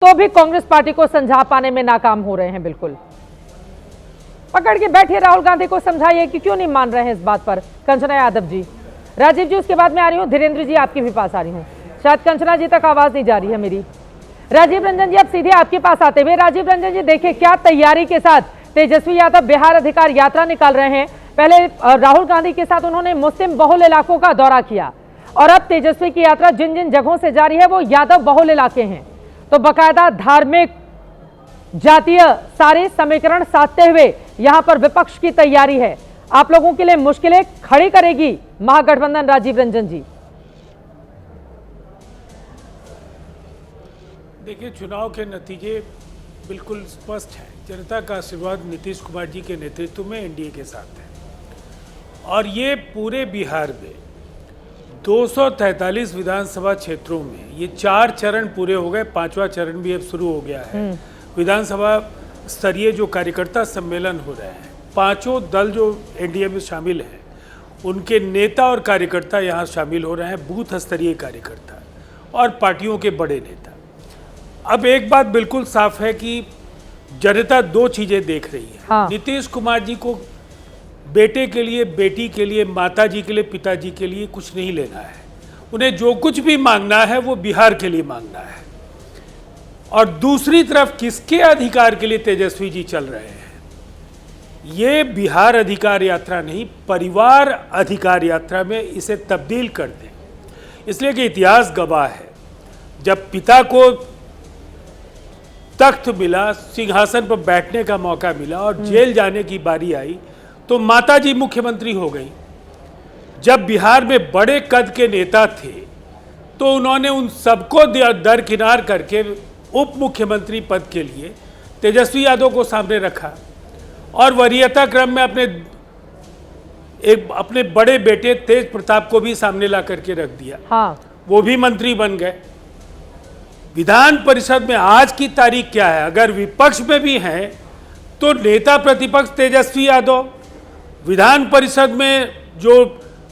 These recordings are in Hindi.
तो भी कांग्रेस पार्टी को समझा पाने में नाकाम हो रहे हैं। बिल्कुल पकड़ के बैठे राहुल गांधी को समझाइए कि क्यों नहीं मान रहे हैं इस बात पर। कंचना यादव जी, राजीव जी, उसके बाद में आ रही हूँ, धीरेन्द्र जी आपके भी पास आ रही हूँ। शायद कंचना जी तक आवाज नहीं जा रही है मेरी। राजीव रंजन जी, अब सीधे आपके पास आते हुए, राजीव रंजन जी देखिए क्या तैयारी के साथ तेजस्वी यादव बिहार अधिकार यात्रा निकाल रहे हैं। पहले राहुल गांधी के साथ उन्होंने मुस्लिम बहुल इलाकों का दौरा किया और अब तेजस्वी की यात्रा जिन जिन जगहों से जारी है वो यादव बहुल इलाके हैं। तो बकायदा धार्मिक जातीय सारे समीकरण साधते हुए यहां पर विपक्ष की तैयारी है। आप लोगों के लिए मुश्किलें खड़ी करेगी महागठबंधन। राजीव रंजन जी, देखिए, चुनाव के नतीजे बिल्कुल स्पष्ट हैं। जनता का आशीर्वाद नीतीश कुमार जी के नेतृत्व में एनडीए के साथ है और ये पूरे बिहार में 243 विधानसभा क्षेत्रों में ये 4 चरण पूरे हो गए, 5वां चरण भी अब शुरू हो गया है। विधानसभा स्तरीय जो कार्यकर्ता सम्मेलन हो रहे हैं, 5 दल जो एनडीए में शामिल हैं उनके नेता और कार्यकर्ता यहाँ शामिल हो रहे हैं, बूथ स्तरीय कार्यकर्ता और पार्टियों के बड़े नेता। अब एक बात बिल्कुल साफ है कि जनता 2 चीजें देख रही है। हाँ। नीतीश कुमार जी को बेटे के लिए, बेटी के लिए, माता जी के लिए, पिताजी के लिए कुछ नहीं लेना है। उन्हें जो कुछ भी मांगना है वो बिहार के लिए मांगना है। और दूसरी तरफ किसके अधिकार के लिए तेजस्वी जी चल रहे हैं? ये बिहार अधिकार यात्रा नहीं, परिवार अधिकार यात्रा में इसे तब्दील कर दें। इसलिए कि इतिहास गवाह है, जब पिता को तख्त मिला, सिंहासन पर बैठने का मौका मिला और जेल जाने की बारी आई तो माताजी मुख्यमंत्री हो गई। जब बिहार में बड़े कद के नेता थे तो उन्होंने उन सबको दरकिनार करके उप मुख्यमंत्री पद के लिए तेजस्वी यादव को सामने रखा और वरीयता क्रम में अपने बड़े बेटे तेज प्रताप को भी सामने ला करके रख दिया। हाँ। वो भी मंत्री बन गए। विधान परिषद में आज की तारीख क्या है? अगर विपक्ष में भी हैं तो नेता प्रतिपक्ष तेजस्वी यादव, विधान परिषद में जो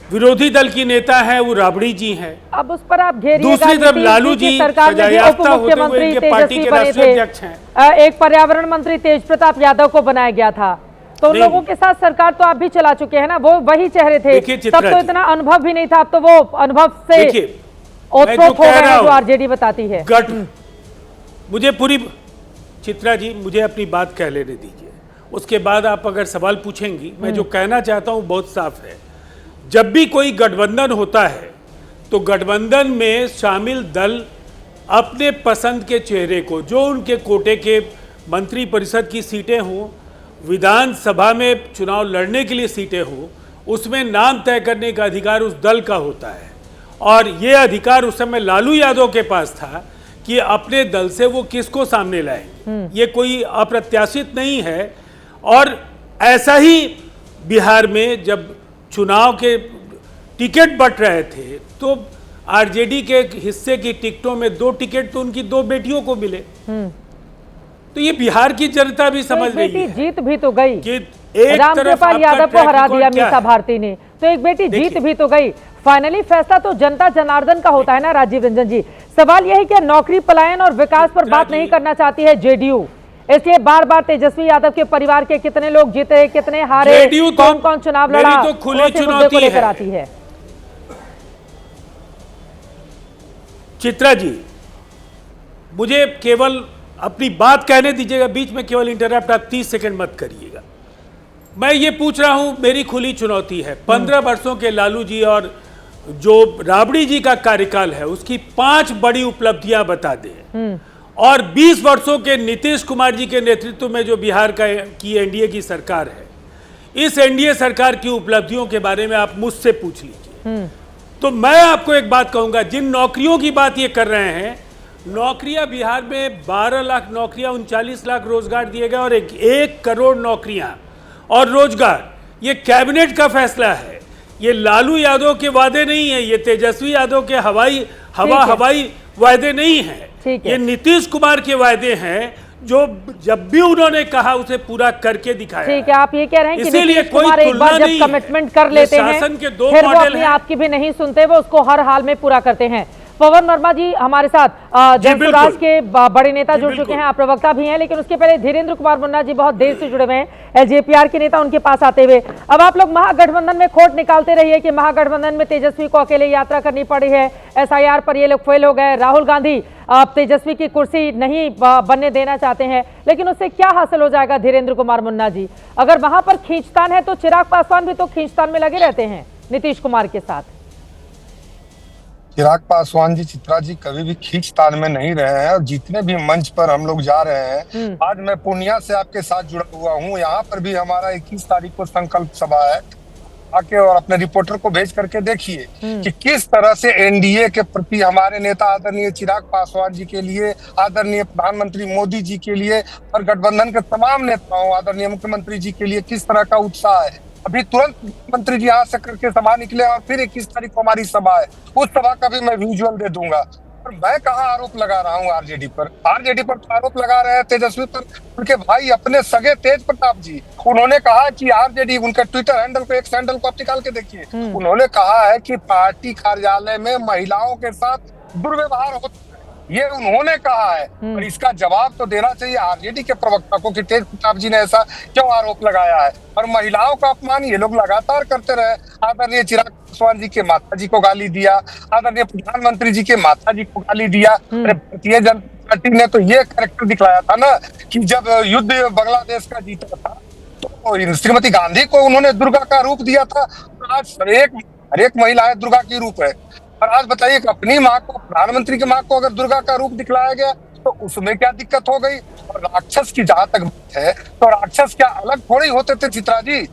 विरोधी दल की नेता है वो राबड़ी जी हैं। अब उस पर आप घेरिएगा। दूसरी तरफ लालू जी सरकार में भी उप मुख्यमंत्री तेजस्वी बने थे। एक पर्यावरण मंत्री तेज प्रताप यादव को बनाया गया था। तो उन लोगों के साथ सरकार तो आप भी चला चुके हैं ना, वो वही चेहरे थे। तब तो इतना अनुभव भी नहीं था, अब तो वो अनुभव से ओतप्रोत हो गए हैं जो आरजेडी बताती है। मुझे पूरी चित्रा जी, मुझे अपनी बात कह लेने दीजिए, उसके बाद आप अगर सवाल पूछेंगी। मैं जो कहना चाहता हूं बहुत साफ है। जब भी कोई गठबंधन होता है तो गठबंधन में शामिल दल अपने पसंद के चेहरे को, जो उनके कोटे के मंत्री परिषद की सीटें हों, विधानसभा में चुनाव लड़ने के लिए सीटें हो, उसमें नाम तय करने का अधिकार उस दल का होता है। और ये अधिकार उस समय लालू यादव के पास था कि अपने दल से वो किसको सामने लाएंगे। ये कोई अप्रत्याशित नहीं है। और ऐसा ही बिहार में जब चुनाव के टिकट बंट रहे थे तो आरजेडी के हिस्से की टिकटों में 2 टिकट तो उनकी 2 बेटियों को मिले। तो ये बिहार की जनता भी समझ रही है। जीत भी तो गई कि एक रामकृपाल यादव को हरा दिया मीसा भारती ने, तो एक बेटी जीत भी तो गई। फाइनली फैसला तो जनता जनार्दन का होता है ना। राजीव रंजन जी, सवाल यह है कि नौकरी पलायन और विकास पर बात नहीं करना चाहती है जेडीयू, इसलिए बार बार तेजस्वी यादव के परिवार के कितने लोग जीते, कितने हारे, कौन कौन चुनाव लड़ा, तो खुली चुनौती लेकर आती है। चित्रा जी, मुझे केवल अपनी बात कहने दीजिएगा, बीच में केवल इंटरप्ट आप 30 सेकंड मत करिएगा। मैं ये पूछ रहा हूं, मेरी खुली चुनौती है। 15 वर्षों के लालू जी और जो राबड़ी जी का कार्यकाल है उसकी 5 बड़ी उपलब्धियां बता दें। और 20 वर्षों के नीतीश कुमार जी के नेतृत्व में जो बिहार की एनडीए की सरकार है, इस एनडीए सरकार की उपलब्धियों के बारे में आप मुझसे पूछ लीजिए। तो मैं आपको एक बात कहूंगा, जिन नौकरियों की बात ये कर रहे हैं, नौकरियां बिहार में 12 लाख नौकरियां, 39 लाख रोजगार दिए गए और 1 करोड़ नौकरियां और रोजगार, ये कैबिनेट का फैसला है। ये लालू यादव के वादे नहीं है, ये तेजस्वी यादव के हवाई वादे नहीं है। ये नीतीश कुमार के वादे हैं जो जब भी उन्होंने कहा उसे पूरा करके दिखाया। ठीक है, आप ये कह रहे हैं कि नीतीश कुमार एक बार जब कमिटमेंट कर लेते हैं शासन के 2 फिर वो मॉडल अपनी आपकी भी नहीं सुनते, वो उसको हर हाल में पूरा करते हैं। पवन वर्मा जी हमारे साथ जनसुराज बिल्कुल। के बड़े नेता जुड़ चुके बिल्कुल। हैं, आप प्रवक्ता भी हैं, लेकिन उसके पहले धीरेन्द्र कुमार मुन्ना जी बहुत देर से जुड़े हुए हैं, एलजेपीआर के नेता, उनके पास आते हुए अब आप लोग महागठबंधन में खोट निकालते रहिए कि महागठबंधन में तेजस्वी को अकेले यात्रा करनी पड़ी है, एसआईआर पर ये लोग फेल हो गए, राहुल गांधी तेजस्वी की कुर्सी नहीं बनने देना चाहते हैं, लेकिन उससे क्या हासिल हो जाएगा धीरेन्द्र कुमार मुन्ना जी? अगर वहां पर खींचतान है तो चिराग पासवान भी तो खींचतान में लगे रहते हैं नीतीश कुमार के साथ। चिराग पासवान जी, चित्रा जी कभी भी खींचतान में नहीं रहे हैं और जितने भी मंच पर हम लोग जा रहे हैं, आज मैं पूर्णिया से आपके साथ जुड़ा हुआ हूँ, यहाँ पर भी हमारा 21 तारीख को संकल्प सभा है, आके और अपने रिपोर्टर को भेज करके देखिए कि किस तरह से एनडीए के प्रति हमारे नेता आदरणीय चिराग पासवान जी के लिए, आदरणीय प्रधानमंत्री मोदी जी के लिए और गठबंधन के तमाम नेताओं, आदरणीय मुख्यमंत्री जी के लिए किस तरह का उत्साह है। अभी तुरंत मंत्री जी यहाँ से करके सभा निकले और फिर 21 तारीख को हमारी सभा है, उस सभा का भी मैं विजुअल दे दूंगा। और मैं कहाँ आरोप लगा रहा हूँ आरजेडी पर तो आरोप लगा रहे हैं तेजस्वी पर, उनके भाई अपने सगे तेज प्रताप जी। उन्होंने कहा कि आरजेडी, उनका ट्विटर हैंडल को, एक हैंडल को आप निकाल के देखिए, उन्होंने कहा है कि पार्टी कार्यालय में महिलाओं के साथ दुर्व्यवहार होता है, ये उन्होंने कहा है। और इसका जवाब तो देना चाहिए आरजेडी के प्रवक्ता को कि तेज प्रताप जी ने ऐसा क्यों आरोप लगाया है। और महिलाओं का अपमान ये लोग लगातार करते रहे। आदरणीय चिराग पासवान जी के माता जी को गाली दिया, आदरणीय प्रधानमंत्री जी के माता जी को गाली दिया। अरे भारतीय जनता पार्टी ने तो ये कैरेक्टर दिखलाया था ना कि जब युद्ध बांग्लादेश का जीता था तो श्रीमती गांधी को उन्होंने दुर्गा का रूप दिया था। आज हर एक महिला दुर्गा की रूप है। और आज बताइए कि अपनी माँ को, प्रधानमंत्री की माँ को अगर दुर्गा का रूप दिखलाया गया तो उसमें क्या दिक्कत हो गई? और राक्षस की जहां तक बात है तो राक्षस क्या अलग थोड़ी होते थे चित्रा जी?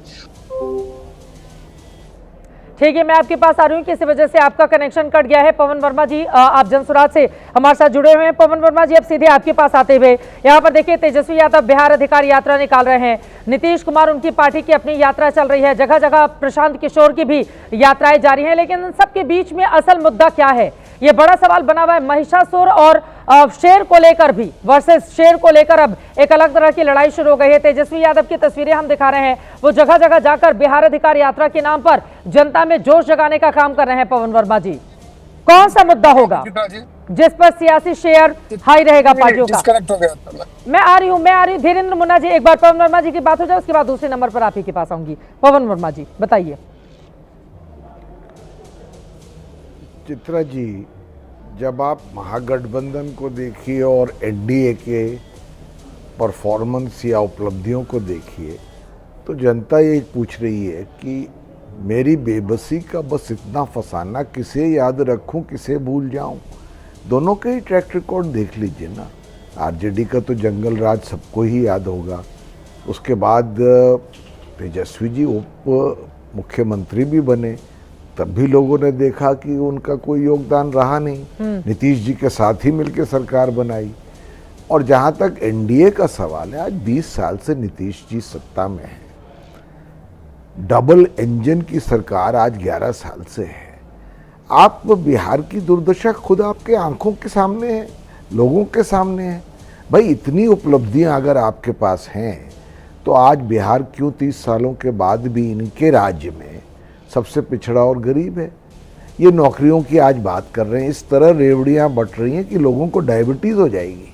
ठीक है, मैं आपके पास आ रही हूँ, किसी वजह से आपका कनेक्शन कट गया है। पवन वर्मा जी आप जनसुराज से हमारे साथ जुड़े हुए हैं। पवन वर्मा जी अब सीधे आपके पास आते हुए, यहाँ पर देखिए तेजस्वी यादव बिहार अधिकार यात्रा निकाल रहे हैं, नीतीश कुमार उनकी पार्टी की अपनी यात्रा चल रही है, जगह जगह प्रशांत किशोर की भी यात्राएं जारी हैं, लेकिन सबके बीच में असल मुद्दा क्या है, ये बड़ा सवाल बना हुआ है। महिषासुर और शेर को लेकर भी, वर्सेस शेर को लेकर अब एक अलग तरह की लड़ाई शुरू हो गई है। तेजस्वी यादव की तस्वीरें हम दिखा रहे हैं, वो जगह जगह जाकर बिहार अधिकार यात्रा के नाम पर जनता में जोश जगाने का काम कर रहे हैं। पवन वर्मा जी, कौन सा मुद्दा होगा जिस पर सियासी शेयर हाई रहेगा पार्टियों का? डिस्कनेक्ट हो गया था। मैं आ रही हूँ धीरेन्द्र मुन्ना जी, एक बार पवन वर्मा जी की बात हो जाए, उसके बाद दूसरे नंबर पर आप ही के पास आऊंगी। पवन वर्मा जी बताइए। चित्रा जी, जब आप महागठबंधन को देखिए और एनडीए के परफॉर्मेंस या उपलब्धियों को देखिए तो जनता ये पूछ रही है कि मेरी बेबसी का बस इतना फसाना, किसे याद रखूं किसे भूल जाऊं। दोनों के ही ट्रैक रिकॉर्ड देख लीजिए ना। आरजेडी का तो जंगल राज सबको ही याद होगा, उसके बाद तेजस्वी जी उप मुख्यमंत्री भी बने, तब भी लोगों ने देखा कि उनका कोई योगदान रहा नहीं। नीतीश जी के साथ ही मिलकर सरकार बनाई। और जहां तक एनडीए का सवाल है, आज 20 साल से नीतीश जी सत्ता में है, डबल इंजन की सरकार आज 11 साल से है। आप बिहार की दुर्दशा खुद आपके आंखों के सामने है, लोगों के सामने है। भाई इतनी उपलब्धियां अगर आपके पास हैं तो आज बिहार क्यों 30 सालों के बाद भी इनके राज्य में सबसे पिछड़ा और गरीब है? ये नौकरियों की आज बात कर रहे हैं, इस तरह रेवड़ियां बट रही हैं कि लोगों को डायबिटीज हो जाएगी।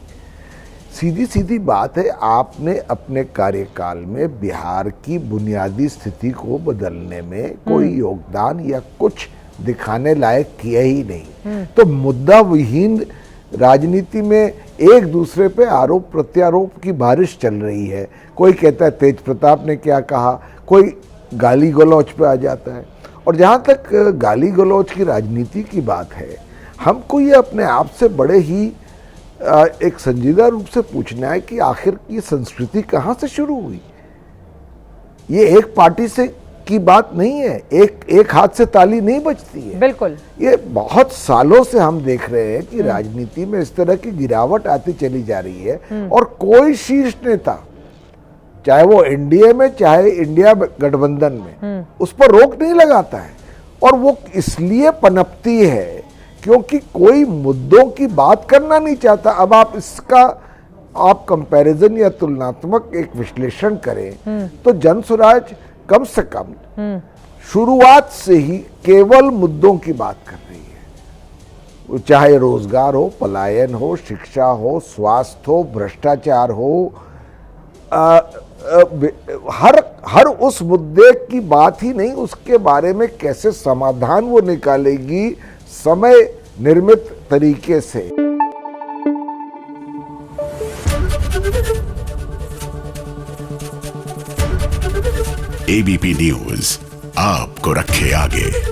सीधी सीधी बात है, आपने अपने कार्यकाल में बिहार की बुनियादी स्थिति को बदलने में कोई योगदान या कुछ दिखाने लायक किया ही नहीं। तो मुद्दा विहीन राजनीति में एक दूसरे पे आरोप प्रत्यारोप की बारिश चल रही है। कोई कहता है तेज प्रताप ने क्या कहा, कोई गाली गलौच पे आ जाता है। और जहाँ तक गाली गलौच की राजनीति की बात है, हमको ये अपने आप से बड़े ही एक संजीदा रूप से पूछना है कि आखिर ये संस्कृति कहाँ से शुरू हुई। ये एक पार्टी से की बात नहीं है, एक हाथ से ताली नहीं बजती है। बिल्कुल, ये बहुत सालों से हम देख रहे हैं कि राजनीति में इस तरह की गिरावट आती चली जा रही है और कोई शीर्ष नेता, चाहे वो एनडीए में चाहे इंडिया गठबंधन में, उस पर रोक नहीं लगाता है। और वो इसलिए पनपती है क्योंकि कोई मुद्दों की बात करना नहीं चाहता। अब आप इसका कंपैरिजन या तुलनात्मक एक विश्लेषण करें तो जनसुराज कम से कम शुरुआत से ही केवल मुद्दों की बात कर रही है। चाहे रोजगार हो, पलायन हो, शिक्षा हो, स्वास्थ्य हो, भ्रष्टाचार हो, हर उस मुद्दे की बात ही नहीं, उसके बारे में कैसे समाधान वो निकालेगी समय निर्मित तरीके से। एबीपी न्यूज आपको रखे आगे।